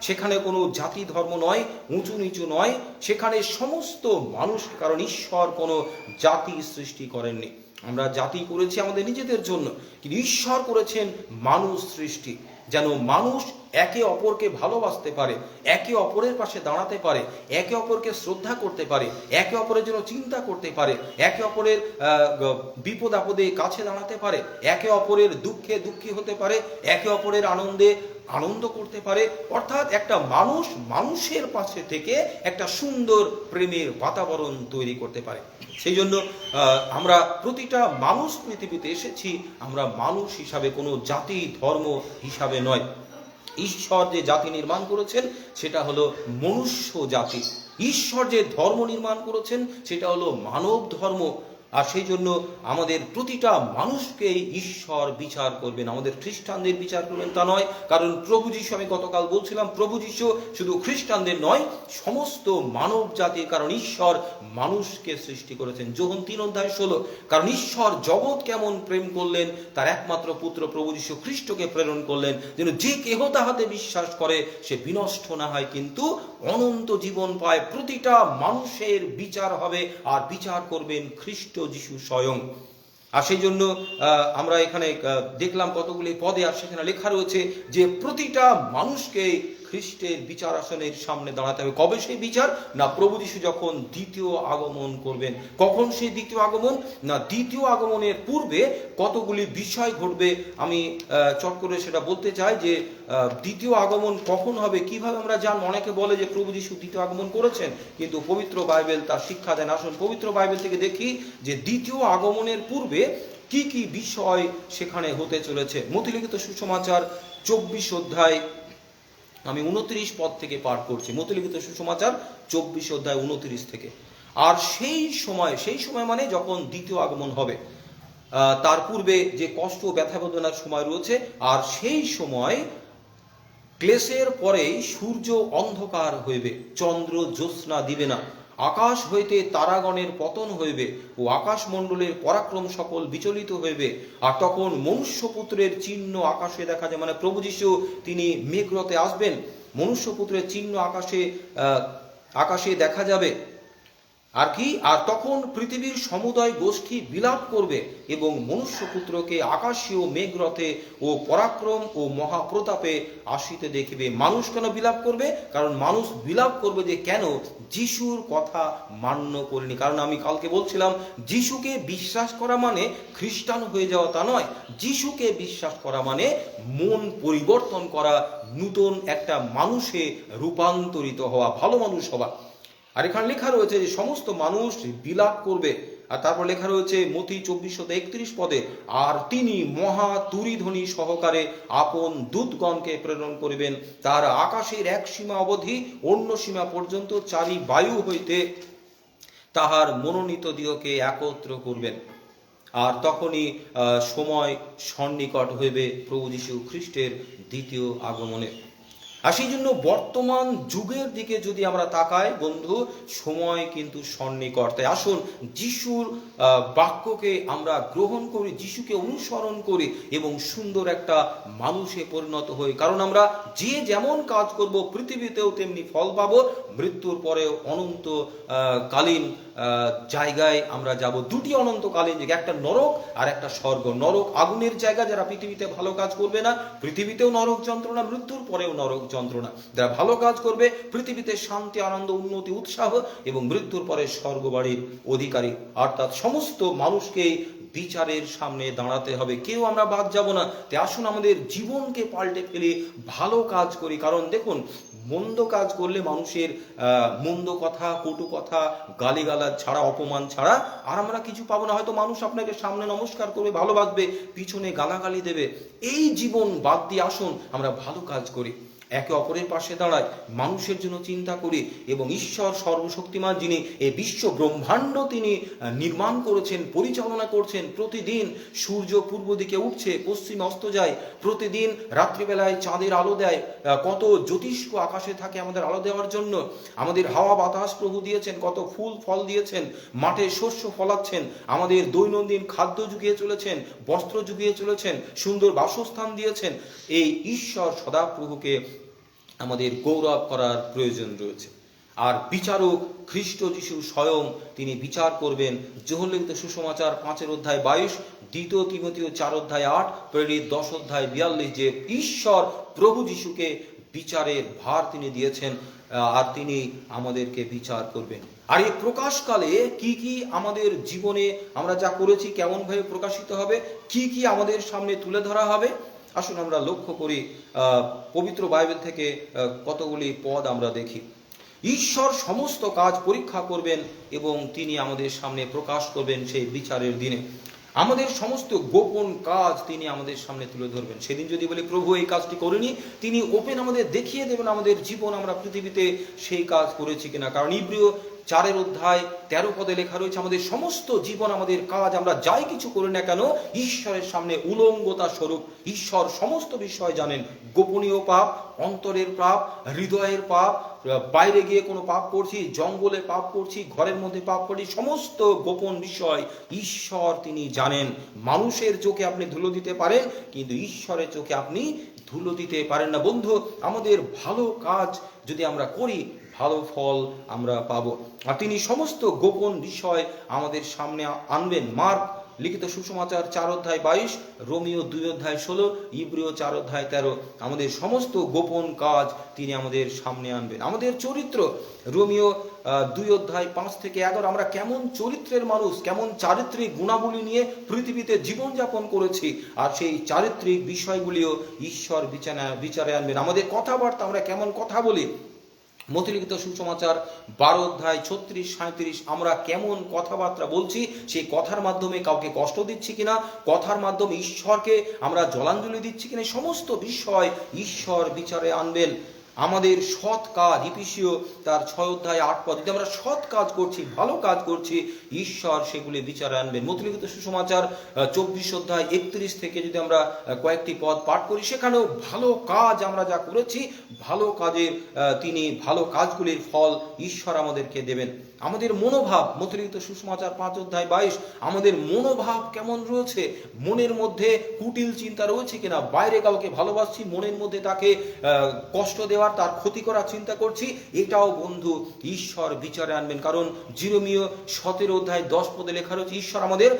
Speaker 1: সেখানে কোনো জাতি ধর্ম নয়, উঁচু নিচু নয়, সেখানে সমস্ত মানুষ, কারণ ঈশ্বর কোনো জাতি সৃষ্টি করেননি। আমরা জাতি করেছি আমাদের নিজেদের জন্য, কিন্তু ঈশ্বর করেছেন মানুষ সৃষ্টি, যেন মানুষ একে অপরকে ভালোবাসতে পারে, একে অপরের পাশে দাঁড়াতে পারে, একে অপরকে শ্রদ্ধা করতে পারে, একে অপরের জন্য চিন্তা করতে পারে, একে অপরের বিপদ আপদে কাছে দাঁড়াতে পারে, একে অপরের দুঃখে দুঃখী হতে পারে, একে অপরের আনন্দে আনন্দ করতে পারে। অর্থাৎ একটা মানুষ মানুষের পাশে থেকে একটা সুন্দর প্রেমের বাতাবরণ তৈরি করতে পারে। সেই জন্য আমরা প্রতিটা মানুষ পৃথিবীতে এসেছি, আমরা মানুষ হিসাবে, কোনো জাতি ধর্ম হিসাবে নয়। ঈশ্বর যে জাতি নির্মাণ করেছেন সেটা হলো মনুষ্য জাতি। ঈশ্বর যে ধর্ম নির্মাণ করেছেন সেটা হলো মানব ধর্ম। আর সেই জন্য আমাদের প্রতিটা মানুষকেই ঈশ্বর বিচার করবেন। আমাদের খ্রিস্টানদের বিচার করবেন তা নয়, কারণ প্রভু যিশু, আমি গতকাল বলছিলাম, প্রভু যিশু শুধু খ্রিস্টানদের নয়, সমস্ত মানব জাতির, কারণ ঈশ্বর মানুষকে সৃষ্টি করেছেন। যোহন 3 অধ্যায় 16, কারণ ঈশ্বর জগৎ কেমন প্রেম করলেন, তার একমাত্র পুত্র প্রভু যিশু খ্রিস্টকে প্রেরণ করলেন, যেন যে কেহ তাহাতে বিশ্বাস করে সে বিনষ্ট না হয় কিন্তু অনন্ত জীবন পায়। প্রতিটা মানুষের বিচার হবে, আর বিচার করবেন খ্রিস্ট যিশু স্বয়ং। আর সেই জন্য আমরা এখানে দেখলাম কতগুলি পদে, আর সেখানে লেখা রয়েছে যে প্রতিটা মানুষকে খ্রিস্টের বিচার আসনের সামনে দাঁড়াতে হবে। কবে সেই বিচার? না, প্রভু যিশু যখন দ্বিতীয় আগমন করবেন। কখন সেই দ্বিতীয় আগমন? না, দ্বিতীয় আগমনের পূর্বে কতগুলি বিষয় ঘটবে। আমি চট করে সেটা বলতে চাই যে দ্বিতীয় আগমন কখন হবে, কিভাবে আমরা জানবো। অনেকে বলে যে প্রভু যিশু দ্বিতীয় আগমন করেছেন, কিন্তু পবিত্র বাইবেল তার শিক্ষা দেন। আসুন পবিত্র বাইবেল থেকে দেখি যে দ্বিতীয় আগমনের পূর্বে কি কি বিষয় সেখানে হতে চলেছে। মথিলিখিত সুসমাচার 24 অধ্যায়, আমি 29 পদ থেকে পাঠ করছি। মথিলিখিত সুসমাচার 24 অধ্যায় 29 থেকে। আর সেই সময় মানে যখন দ্বিতীয় আগমন হবে, তার পূর্বে যে কষ্ট ব্যথা বেদনার সময় রয়েছে, আর সেই সময় ক্লেশের পরেই সূর্য অন্ধকার হইবে, চন্দ্র জ্যোৎস্না দিবে না, আকাশ হইতে তারাগণের পতন হইবে ও আকাশমণ্ডলের পরাক্রম সকল বিচলিত হইবে। আর তখন মনুষ্যপুত্রের চিহ্ন আকাশে দেখা যায়, মানে প্রভু যিশু তিনি মেঘরথে আসবেন, মনুষ্যপুত্রের চিহ্ন আকাশে দেখা যাবে। আর কি? আর তখন পৃথিবীর সমুদয় গোষ্ঠী বিলাপ করবে এবং মনুষ্যপুত্রকে আকাশীয় মেঘরথে ও পরাক্রম ও মহাপ্রতাপে আসিতে দেখিবে। মানুষ কেন বিলাপ করবে? কারণ মানুষ বিলাপ করবে যে কেন যিশুর কথা মান্য করেনি। কারণ আমি কালকে বলছিলাম, যিশুকে বিশ্বাস করা মানে খ্রিস্টান হয়ে যাওয়া তা নয়। যিশুকে বিশ্বাস করা মানে মন পরিবর্তন করা, নূতন একটা মানুষে রূপান্তরিত হওয়া, ভালো মানুষ হওয়া। আর এখানে লেখা রয়েছে যে সমস্ত মানুষ বিলাপ করবে। আর তারপর লেখা রয়েছে মথি 24:31 পদে, আর তিনি মহা তুরিধ্বনি সহকারে আপন দূতগণকে প্রেরণ করিবেন, তার আকাশের এক সীমা অবধি অন্য সীমা পর্যন্ত চারি বায়ু হইতে তাহার মনোনীত দিগকে একত্র করবেন। আর তখনই সময় সন্নিকট হইবে প্রভু যীশু খ্রিস্টের দ্বিতীয় আগমনে। আর সেই জন্য বর্তমান যুগের দিকে যদি আমরা তাকাই বন্ধু, সময় কিন্তু সন্নিকট। তাই আসুন যিশুর বাক্যকে আমরা গ্রহণ করি, যিশুকে অনুসরণ করি এবং সুন্দর একটা মানুষে পরিণত হই। কারণ আমরা যে যেমন কাজ করব পৃথিবীতেও তেমনি ফল পাবো, মৃত্যুর পরেও অনন্ত কালীন জায়গায় আমরা যাব। দুটি অনন্তকালীন জায়গা, একটা নরক আর একটা স্বর্গ। নরক আগুনের জায়গা, যারা পৃথিবীতে ভালো কাজ করবে না পৃথিবীতেও নরক যন্ত্রণা, মৃত্যুর পরেও নরক যন্ত্রণা। যারা ভালো কাজ করবে পৃথিবীতে শান্তি, আনন্দ, উন্নতি, উৎসাহ এবং মৃত্যুর পরে স্বর্গবাড়ির অধিকারী। অর্থাৎ সমস্ত মানুষকে বিচারের সামনে দাঁড়াতে হবে, কেউ আমরা বাদ যাব না। তাই আসুন আমাদের জীবনকে পাল্টে ফেলে ভালো কাজ করি। কারণ দেখুন, মন্দ কাজ করলে মানুষের মন্দ কথা, কটু কথা, গালিগালাজ ছাড়া, অপমান ছাড়া আর আমরা কিছু পাবো না। হয়তো মানুষ আপনাকে সামনে নমস্কার করবে, ভালোবাসবে, পিছনে গালাগালি দেবে। এই জীবন বাদ দিয়ে আসুন আমরা ভালো কাজ করি, একে অপরের পাশে দাঁড়ায়, মানুষের জন্য চিন্তা করি এবং ঈশ্বর সর্বশক্তিমান, যিনি এই বিশ্ব ব্রহ্মাণ্ড তিনি নির্মাণ করেছেন, পরিচালনা করছেন। প্রতিদিন সূর্য পূর্ব দিকে উঠছে, পশ্চিমে অস্ত যায়, প্রতিদিন রাত্রিবেলায় চাঁদের আলো দেয়, কত জ্যোতিষ্ক আকাশে থাকে আমাদের আলো দেওয়ার জন্য। আমাদের হাওয়া বাতাস প্রভু দিয়েছেন, কত ফুল ফল দিয়েছেন, মাঠে শস্য ফলাচ্ছেন, আমাদের দৈনন্দিন খাদ্য জুগিয়ে চলেছেন, বস্ত্র জুগিয়ে চলেছেন, সুন্দর বাসস্থান দিয়েছেন। এই ঈশ্বর সদাপ্রভুকে আমাদের গৌরব করার প্রয়োজন রয়েছে। আর বিচারক খ্রিস্ট যিশু স্বয়ং তিনি বিচার করবেন। যোহন লিখিত সুসমাচার 5:22, 2 তিমথিও 4:8, প্রেরিত 10:42, যে ঈশ্বর প্রভু যিশুকে বিচারের ভার তিনি দিয়েছেন আর তিনি আমাদেরকে বিচার করবেন। আর এই প্রকাশকালে কি কি আমাদের জীবনে আমরা যা করেছি কেমনভাবে প্রকাশিত হবে, কি কি আমাদের সামনে তুলে ধরা হবে, আসুন আমরা লক্ষ্য করি। পবিত্র বাইবেল থেকে কতগুলি পদ আমরা দেখি। ঈশ্বর সমস্ত কাজ পরীক্ষা করবেন এবং তিনি আমাদের সামনে প্রকাশ করবেন সেই বিচারের দিনে। আমাদের সমস্ত গোপন কাজ তিনি আমাদের সামনে তুলে ধরবেন। সেদিন যদি বলি প্রভু এই কাজটি করিনি, তিনি ওপেন আমাদের দেখিয়ে দেবেন আমাদের জীবন আমরা পৃথিবীতে সেই কাজ করেছি কিনা। কারণ ইব্রিয় 4:13 লেখা রয়েছে, আমাদের সমস্ত জীবন, আমাদের কাজ, আমরা যাই কিছু করি না কেন ঈশ্বরের সামনে উলঙ্গতা স্বরূপ। ঈশ্বর সমস্ত বিষয় জানেন, গোপনীয় পাপ, অন্তরের পাপ, হৃদয়ের পাপ, বাইরে গিয়ে কোনো পাপ করছি, জঙ্গলে পাপ করছি, ঘরের মধ্যে পাপ করছি, সমস্ত গোপন বিষয় ঈশ্বর তিনি জানেন। মানুষের চোখে আপনি ধুলো দিতে পারেন, কিন্তু ঈশ্বরের চোখে আপনি ধুলো দিতে পারেন না। বন্ধু, আমাদের ভালো কাজ যদি আমরা করি ভালো ফল আমরা পাবো। আর তিনি সমস্ত গোপন বিষয় আমাদের সামনে আনবেন। মার্ক লিখিত সুসমাচার 4:22, রোমিও 2:16, ইব্রিয় 4:13, আমাদের সমস্ত গোপন কাজ তিনি আমাদের সামনে আনবেন। আমাদের চরিত্র, রোমিও 2:5-11, আমরা কেমন চরিত্রের মানুষ, কেমন চারিত্রিক গুণাবলী নিয়ে পৃথিবীতে জীবনযাপন করেছি, আর সেই চারিত্রিক বিষয়গুলিও ঈশ্বর বিচারে আনবেন। আমাদের কথাবার্তা, আমরা কেমন কথা বলি, মথিলিখিত সুসমাচার 12:36-37, আমরা কেমন কথাবার্তা বলছি, সেই কথার মাধ্যমে কাউকে কষ্ট দিচ্ছি কিনা, কথার মাধ্যমে ঈশ্বরকে আমরা জলাঞ্জলি দিচ্ছি কিনা, সমস্ত বিষয় ঈশ্বর বিচারে আনবেন। আমাদের সৎ কাজ, ইফিসীয় তার 6:8, যদি আমরা সৎ কাজ করছি, ভালো কাজ করছি, ঈশ্বর সেগুলি বিচারে আনবেন। মথিলিখিত সুসমাচার 24:31 থেকে যদি আমরা কয়েকটি পদ পাঠ করি, সেখানেও ভালো কাজ আমরা যা করেছি, ভালো কাজের তিনি ভালো কাজগুলির ফল ঈশ্বর আমাদেরকে দেবেন। আমাদের মনোভাব, মথিলিখিত সুসমাচার 5:22, আমাদের মনোভাব কেমন রয়েছে, মনের মধ্যে কুটিল চিন্তা রয়েছে কিনা, বাইরে কাউকে ভালোবাসছি, মনের মধ্যে তাকে কষ্ট দেওয়ার, তার ক্ষতি করার চিন্তা করছি, এটাও বন্ধু ঈশ্বর বিচারে আনবেন। কারণ জিরোমীয় 17:10 লেখা রয়েছে, ঈশ্বর আমাদের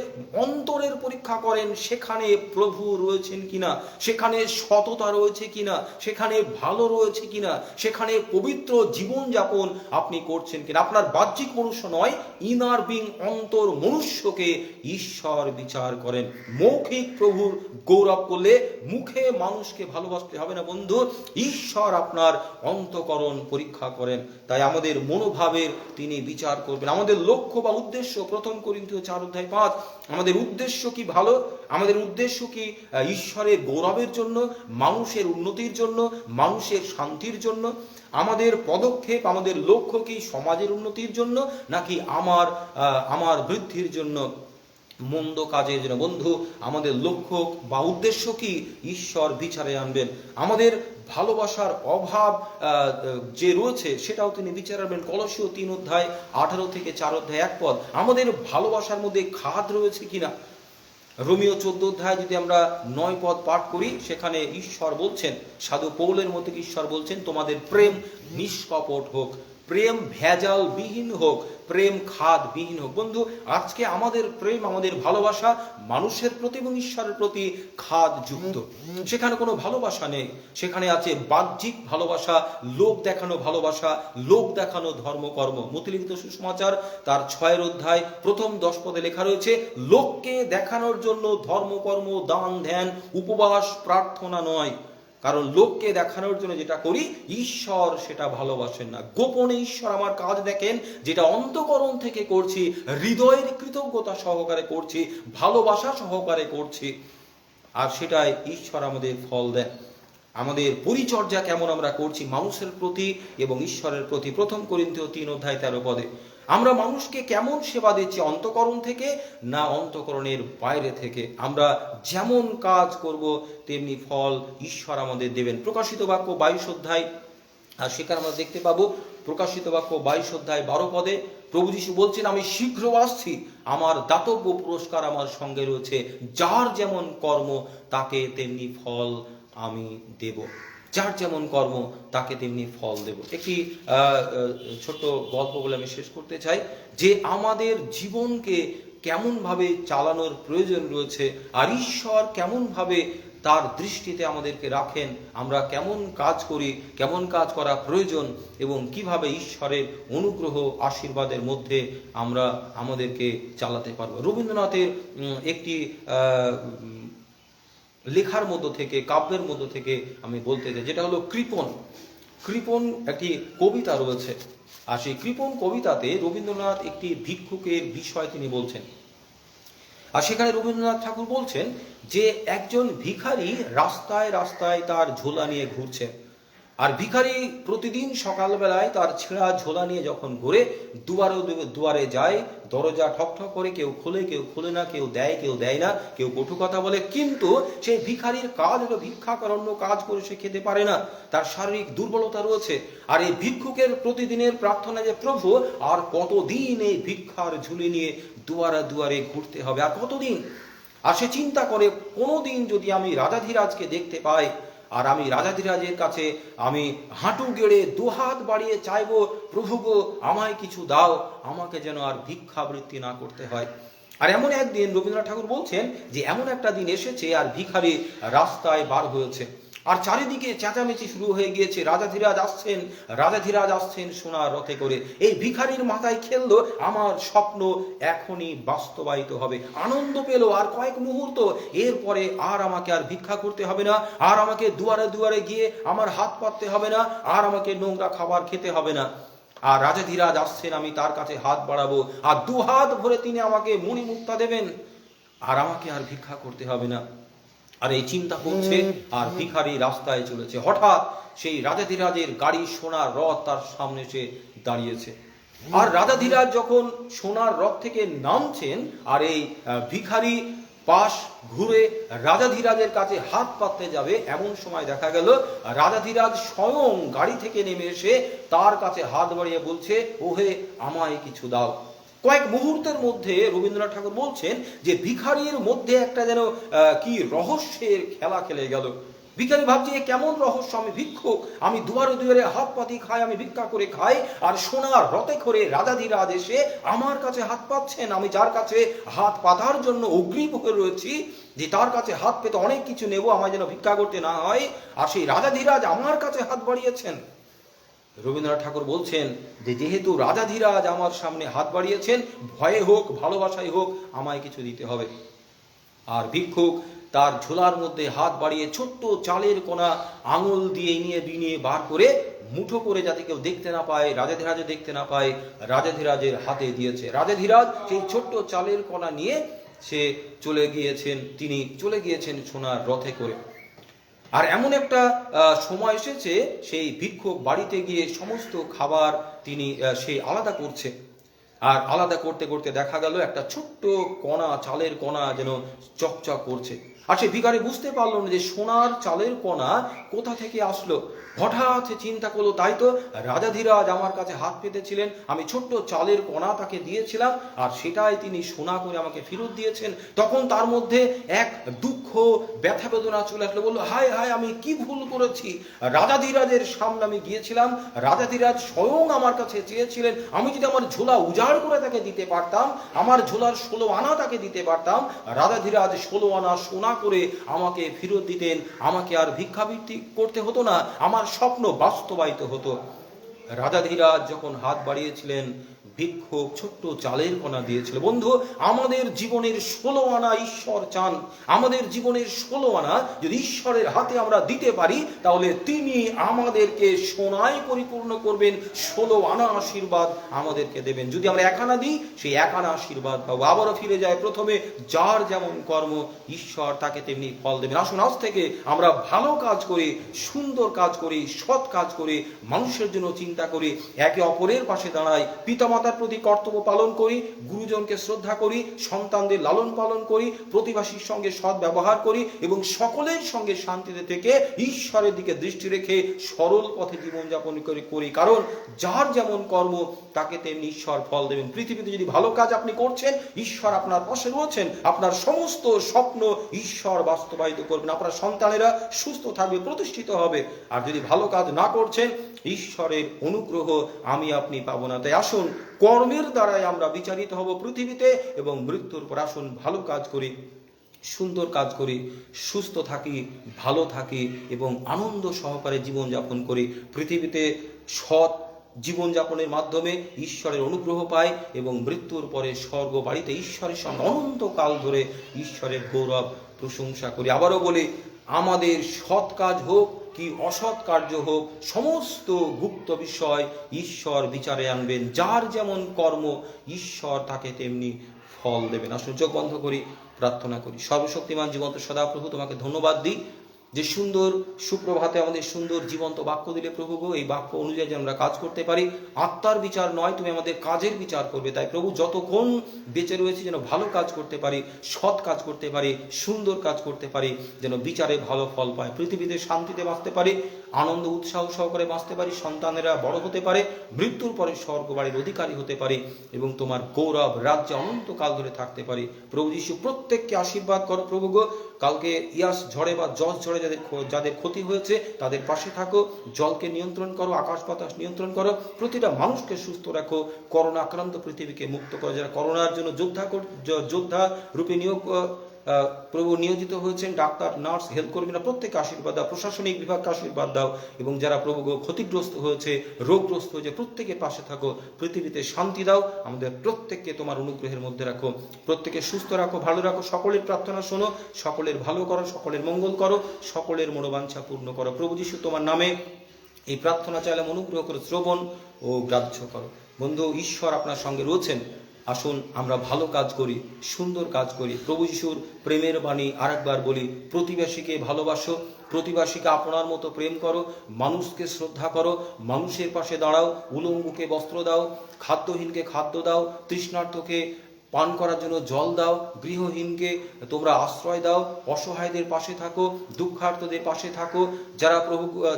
Speaker 1: অন্তরের পরীক্ষা করেন, সেখানে প্রভু রয়েছেন কিনা, সেখানে সততা রয়েছে কিনা, সেখানে ভালো রয়েছে কিনা, সেখানে পবিত্র জীবনযাপন আপনি করছেন কিনা। আপনার বাহ্যিক মনুষ্য নয়, ইনার বিং, অন্তর মনুষ্যকে ঈশ্বর বিচার করেন। মৌখিক প্রভুর গৌরব করলে মুখে মানুষকে ভালোবাসতে হবে না বন্ধু, ঈশ্বর আপনার অন্তঃকরণ পরীক্ষা করেন। তাই আমাদের মনোভাবের তিনি বিচার করবেন। আমাদের লক্ষ্য বা উদ্দেশ্য, 1 করিন্থীয় 4:5, আমাদের উদ্দেশ্য কি ভালো, আমাদের উদ্দেশ্য কি ঈশ্বরের গৌরবের জন্য, মানুষের উন্নতির জন্য, মানুষের শান্তির জন্য, আমাদের পদক্ষেপ, আমাদের লক্ষ্য কি সমাজের উন্নতির জন্য নাকি আমার বৃদ্ধির জন্য। মন্দ কাজের জন্য। বন্ধু, আমাদের লক্ষ্য বা উদ্দেশ্য কি? ঈশ্বর বিচারে আনবেন। আমাদের ভালোবাসার অভাব যে রয়েছে সেটাও তিনি বিচারে আনবেন। কলসীয় 3 অধ্যায় 18 থেকে 4 অধ্যায় 1 পদ, আমাদের ভালোবাসার মধ্যে খাদ রয়েছে কিনা। রোমিও 14 অধ্যায় যদি আমরা 9 পদ পাঠ করি, সেখানে ঈশ্বর বলছেন, সাধু পৌলের মধ্যে ঈশ্বর বলছেন, তোমাদের প্রেম নিষ্কপট হোক, প্রেম ভেজাল বিহীন হোক, প্রেম খাদ বিহীন হোক। বন্ধু, আজকে আমাদের প্রেম, আমাদের ভালোবাসা মানুষের প্রতি এবং ঈশ্বরের প্রতি খাদ যুক্ত। সেখানে কোনো ভালোবাসা নেই, সেখানে আছে বাহ্যিক ভালোবাসা, লোক দেখানো ভালোবাসা, লোক দেখানো ধর্মকর্ম। মথিলিখিত সুসমাচার তার 6 অধ্যায় 10 পদে লেখা রয়েছে, লোককে দেখানোর জন্য ধর্মকর্ম, দান ধ্যান, উপবাস, প্রার্থনা নয়। কারণ লোককে দেখানোর জন্য যেটা করি, ঈশ্বর সেটা ভালোবাসেন না। গোপনে ঈশ্বর আমার কাজ দেখেন, যেটা অন্তঃকরণ থেকে করছি, হৃদয়ের কৃতজ্ঞতা সহকারে করছি, ভালোবাসা সহকারে করছি, আর সেটাই ঈশ্বর আমাদের ফল দেন। আমাদের পরিচর্যা কেমন আমরা করছি মানুষের প্রতি এবং ঈশ্বরের প্রতি। 1 Corinthians 3 অধ্যায় 13 পদে আমরা মানুষকে কেমন সেবা দিচ্ছি, অন্তঃকরণ থেকে না অন্তঃকরণের বাইরে থেকে। আমরা যেমন কাজ করব তেমনি ফল ঈশ্বর আমাদের দেবেন। প্রকাশিত বাক্য 22 অধ্যায়, আর সেখানে আমরা দেখতে পাবো, প্রকাশিত বাক্য 22 অধ্যায় 12 পদে প্রভু যীশু বলছেন, আমি শীঘ্র আসছি, আমার দাতব্য পুরস্কার আমার সঙ্গে রয়েছে, যার যেমন কর্ম তাকে তেমনি ফল আমি দেব। যার যেমন কর্ম তাকে তেমনি ফল দেব। একটি ছোট্ট গল্প বলে আমি শেষ করতে চাই, যে আমাদের জীবনকে কেমনভাবে চালানোর প্রয়োজন রয়েছে, আর ঈশ্বর কেমনভাবে তার দৃষ্টিতে আমাদেরকে রাখেন, আমরা কেমন কাজ করি, কেমন কাজ করা প্রয়োজন, এবং কিভাবে ঈশ্বরের অনুগ্রহ আশীর্বাদের মধ্যে আমরা আমাদেরকে চালাতে পারবো। রবীন্দ্রনাথের একটি লেখার মধ্য থেকে, কাব্যের মধ্য থেকে আমি বলতে চাই, যেটা হলো কৃপণ। কৃপণ একটি কবিতা রয়েছে, আর সেই কৃপণ কবিতাতে রবীন্দ্রনাথ একটি ভিক্ষুকের বিষয় তিনি বলছেন। আর সেখানে রবীন্দ্রনাথ ঠাকুর বলছেন যে একজন ভিখারি রাস্তায় রাস্তায় তার ঝোলা নিয়ে ঘুরছে, আর ভিখারি প্রতিদিন সকালবেলায় তার ছেঁড়া ঝোলা নিয়ে যখন ঘুরে, দুয়ারে দুয়ারে যায়, দরজা ঠকঠক করে, কেউ খোলে কেউ খোলে না, কেউ দেয় কেউ দেয় না, কেউ কটু কথা বলে, কিন্তু সেই ভিখারির কাজ হলো ভিক্ষা করার, অন্য কাজ করে সে খেতে পারে না, তার শারীরিক দুর্বলতা রয়েছে। আর এই ভিক্ষুকের প্রতিদিনের প্রার্থনা যে, প্রভু আর কতদিন এই ভিক্ষার ঝুলি নিয়ে দুয়ারে দুয়ারে ঘুরতে হবে, আর কতদিন। আর সে চিন্তা করে, কোনোদিন যদি আমি রাজাধিরাজকে দেখতে পাই, আর আমি রাজাধিরাজের কাছে আমি হাঁটু গেড়ে দুহাত বাড়িয়ে চাইবো, প্রভু গো আমায় কিছু দাও, আমাকে যেন আর ভিক্ষাবৃত্তি না করতে হয়। আর এমন একদিন রবীন্দ্রনাথ ঠাকুর বলছেন যে এমন একটা দিন এসেছে, আর ভিখারি রাস্তায় বার হয়েছে, আর চারিদিকে চেঁচামেচি শুরু হয়ে গিয়েছে, রাজাধিরাজ আসছেন, রাজাধিরাজ আসছেন সোনার রথে করে। এই ভিখারির মাথায় খেললো, আমার স্বপ্ন এখনই বাস্তবায়িত হবে। আনন্দ পেল, আর কয়েক মুহূর্ত, এরপরে আর আমাকে আর ভিক্ষা করতে হবে না, আর আমাকে দুয়ারে দুয়ারে গিয়ে আমার হাত পাততে হবে না, আর আমাকে নোংরা খাবার খেতে হবে না। আর রাজাধিরাজ আসছেন, আমি তার কাছে হাত বাড়াবো, আর দুহাত ভরে তিনি আমাকে মণিমুক্তা দেবেন, আর আমাকে আর ভিক্ষা করতে হবে না। আর এই চিন্তা করছে, আর ভিখারি রাস্তায় চলেছে। হঠাৎ সেই রাজাধিরাজের গাড়ি, সোনার রথ তার সামনে এসে দাঁড়িয়েছে। আর রাজাধিরাজ যখন সোনার রথ থেকে নামছেন, আর এই ভিখারি পাশ ঘুরে রাজাধিরাজের কাছে হাত পাততে যাবে, এমন সময় দেখা গেল রাজাধিরাজ স্বয়ং গাড়ি থেকে নেমে এসে তার কাছে হাত বাড়িয়ে বলছে, ওহে আমায় কিছু দাও। কয়েক মুহূর্তের মধ্যে রবীন্দ্রনাথ ঠাকুর বলছেন যে ভিখারির মধ্যে একটা যেন কি রহস্যের খেলা খেলে গেল। ভিখারি ভাবছে, কেমন রহস্য, আমি ভিক্ষুক, আমি দুয়ারে দুয়ারে হাত পাতি খাই, আমি ভিক্ষা করে খাই, আর সোনার রথে করে রাজাধিরাজ এসে আমার কাছে হাত পাচ্ছেন, আমি যার কাছে হাত পাতার জন্য অগ্রিম হয়ে রয়েছি, যে তার কাছে হাত পেতে অনেক কিছু নেব, আমায় যেন ভিক্ষা করতে না হয়, আর সেই রাজাধিরাজ আমার কাছে হাত বাড়িয়েছেন। রবীন্দ্রনাথ ঠাকুর বলছেন যে যেহেতু রাজাধিরাজ আমার সামনে হাত বাড়িয়েছেন, ভয়ে হোক ভালোবাসায় হোক আমায় কিছু দিতে হবে। আর ভিক্ষুক তার ঝোলার মধ্যে হাত বাড়িয়ে ছোট্ট চালের কোনা আঙুল দিয়ে নিয়ে বিনিয়ে বার করে মুঠো করে, যাতে কেউ দেখতে না পায়, রাজাধিরাজও দেখতে না পায়, রাজাধিরাজের হাতে দিয়েছে। রাজাধিরাজ সেই ছোট্ট চালের কোনা নিয়ে সে তিনি চলে গিয়েছেন সোনার রথে করে। আর এমন একটা সময় এসেছে, সেই ভিক্ষুক বাড়িতে গিয়ে সমস্ত খাবার সে আলাদা করছে। আর আলাদা করতে করতে দেখা গেল একটা ছোট্ট কণা, চালের কণা যেন চকচক করছে। আর সে ভিখারি বুঝতে পারলো না যে সোনার চালের কণা কোথা থেকে আসলো। হঠাৎ সে চিন্তা করলো, তাই তো রাজাধিরাজ আমার কাছে হাত পেতেছিলেন, আমি ছোট্ট চালের কণা তাকে দিয়েছিলাম আর সেটাই তিনি সোনা করে আমাকে ফেরত দিয়েছেন। তখন তার মধ্যে এক দুঃখ, ব্যথা বেদনা চলে আসলো। বললো, হায় হায়, আমি কি ভুল করেছি। রাজাধিরাজের সামনে আমি গিয়েছিলাম, রাজাধিরাজ স্বয়ং আমার কাছে চেয়েছিলেন, আমি যদি আমার ঝোলা উজাড় করে তাকে দিতে পারতাম, আমার ঝোলার 16 আনা তাকে দিতে পারতাম, রাজাধিরাজ 16 আনা সোনা করে আমাকে ফেরত দিতেন, আমাকে আর ভিক্ষাবৃত্তি করতে হতো না, আমার স্বপ্ন বাস্তবায়িত হতো। রাজাধিরাজ যখন হাত বাড়িয়েছিলেন, ভিক্ষুক ছোট্ট চালের কণা দিয়েছিল। বন্ধু, আমাদের জীবনের 16 আনা ঈশ্বর চান। আমাদের জীবনের 16 আনা যদি ঈশ্বরের হাতে আমরা দিতে পারি, তাহলে তিনি আমাদেরকে সোনায় পরিপূর্ণ করবেন, 16 আনা আশীর্বাদ আমাদেরকে দেবেন। যদি আমরা 1 আনা দিই, সেই 1 আনা আশীর্বাদ পাবো। আবারও ফিরে যায় প্রথমে, যার যেমন কর্ম ঈশ্বর তাকে তেমনি ফল দেবেন। আসুন আজ থেকে আমরা ভালো কাজ করি, সুন্দর কাজ করি, সৎ কাজ করি, মানুষের জন্য চিন্তা করি, একে অপরের পাশে দাঁড়াই, পিতামাতার প্রতি কর্তব্য পালন করি, গুরুজনকে শ্রদ্ধা করি, সন্তানদের লালন পালন করি, প্রতিবেশীর সঙ্গে সৎ ব্যবহার করি এবং সকলের সঙ্গে শান্তিতে থেকে ঈশ্বরের দিকে দৃষ্টি রেখে সরল পথে জীবনযাপন করি। কারণ যার যেমন কর্ম তাকে তেমনি ঈশ্বর ফল দেবেন। পৃথিবীতে যদি ভালো কাজ আপনি করছেন, ঈশ্বর আপনার পাশে রয়েছেন, আপনার সমস্ত স্বপ্ন ঈশ্বর বাস্তবায়িত করবেন। আপনার সন্তানেরা সুস্থ থাকবে, প্রতিষ্ঠিত হবে। আর যদি ভালো কাজ না করছেন, ঈশ্বরের অনুগ্রহ আমি আপনি পাবো না। তাই আসুন, কর্মের দ্বারাই আমরা বিচারিত হব পৃথিবীতে এবং মৃত্যুর পর। আসুন ভালো কাজ করি, সুন্দর কাজ করি, সুস্থ থাকি, ভালো থাকি এবং আনন্দ সহকারে জীবনযাপন করি। পৃথিবীতে সৎ জীবনযাপনের মাধ্যমে ঈশ্বরের অনুগ্রহ পাই এবং মৃত্যুর পরে স্বর্গ বাড়িতে ঈশ্বরের সঙ্গে অনন্তকাল ধরে ঈশ্বরের গৌরব প্রশংসা করি। আবারও বলি, আমাদের সৎ কাজ হোক কি অসৎ কার্য হোক, সমস্ত গুপ্ত বিষয় ঈশ্বর বিচারে আনবেন। যার যেমন কর্ম ঈশ্বর তাকে তেমনি ফল দেবেন। আসুন চোখ বন্ধ করি, প্রার্থনা করি। সর্বশক্তিমান জীবন্ত সদাপ্রভু, তোমাকে ধন্যবাদ দিই যে সুন্দর সুপ্রভাতে আমাদের সুন্দর জীবন্ত বাক্য দিলে প্রভু গো। এই বাক্য অনুযায়ী যেন আমরা কাজ করতে পারি। আত্মার বিচার নয়, তুমি আমাদের কাজের বিচার করবে। তাই প্রভু, যতক্ষণ বেঁচে রয়েছে যেন ভালো কাজ করতে পারি, সৎ কাজ করতে পারি, সুন্দর কাজ করতে পারি, যেন বিচারে ভালো ফল পায়, পৃথিবীতে শান্তিতে বাঁচতে পারি, আনন্দ উৎসাহ সহকারে বাঁচতে পারি, সন্তানেরা বড় হতে পারে, মৃত্যুর পরে স্বর্গ বাড়ির অধিকারী হতে পারি এবং তোমার গৌরব রাজ্যে অনন্তকাল ধরে থাকতে পারি। প্রভু যীশু, প্রত্যেককে আশীর্বাদ করো প্রভু গো। কালকে ইয়াস ঝড়ে বা জজ ঝড়ে যাদের ক্ষতি হয়েছে তাদের পাশে থাকো, জলকে নিয়ন্ত্রণ করো, আকাশ বাতাস নিয়ন্ত্রণ করো, প্রতিটা মানুষকে সুস্থ রাখো, করোনা আক্রান্ত পৃথিবীকে মুক্ত করো। যারা করোনার জন্য যোদ্ধা রূপে প্রভু নিয়োজিত হয়েছেন, ডাক্তার, নার্স, হেলথ কর্মীরা, প্রত্যেকে আশীর্বাদ দাও, প্রশাসনিক বিভাগকে আশীর্বাদ দাও এবং যারা প্রভু ক্ষতিগ্রস্ত হয়েছে, রোগগ্রস্ত হয়েছে, প্রত্যেকের পাশে থাকো, পৃথিবীতে শান্তি দাও, আমাদের প্রত্যেককে তোমার অনুগ্রহের মধ্যে রাখো, প্রত্যেকে সুস্থ রাখো, ভালো রাখো। সকলের প্রার্থনা শোনো, সকলের ভালো করো, সকলের মঙ্গল করো, সকলের মনোবাঞ্ছা পূর্ণ করো। প্রভু যীশু, তোমার নামে এই প্রার্থনা চাইলাম, অনুগ্রহ করে শ্রবণ ও গ্রাহ্য করো। বন্ধু, ঈশ্বর আপনার সঙ্গে রয়েছেন। আসুন আমরা ভালো কাজ করি, সুন্দর কাজ করি। প্রভু যিশুর প্রেমের বাণী আরেকবার বলি, প্রতিবেশীকে ভালোবাসো, প্রতিবেশীকে আপনার মতো প্রেম করো, মানুষকে শ্রদ্ধা করো, মানুষের পাশে দাঁড়াও, উলঙ্গকে বস্ত্র দাও, খাদ্যহীনকে খাদ্য দাও, তৃষ্ণার্তকে পান করার জন্য জল দাও, গৃহহীনকে তোমরা আশ্রয় দাও, অসহায়দের পাশে থাকো, দুঃখার্তদের পাশে থাকো,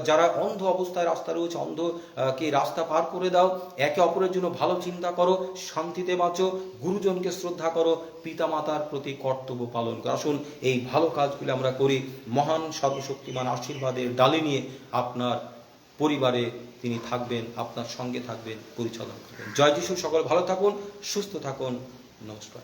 Speaker 1: যারা অন্ধ অবস্থায় রাস্তা রয়েছে, অন্ধকে রাস্তা পার করে দাও, একে অপরের জন্য ভালো চিন্তা করো, শান্তিতে বাঁচো, গুরুজনকে শ্রদ্ধা করো, পিতামাতার প্রতি কর্তব্য পালন করো। আসুন এই ভালো কাজগুলো আমরা করি। মহান সর্বশক্তিমান আশীর্বাদের ডালি নিয়ে আপনার পরিবারে তিনি থাকবেন, আপনার সঙ্গে থাকবেন, পরিচালনা করবেন। জয় যিশু। সকল ভালো থাকুন, সুস্থ থাকুন। নমস্কার।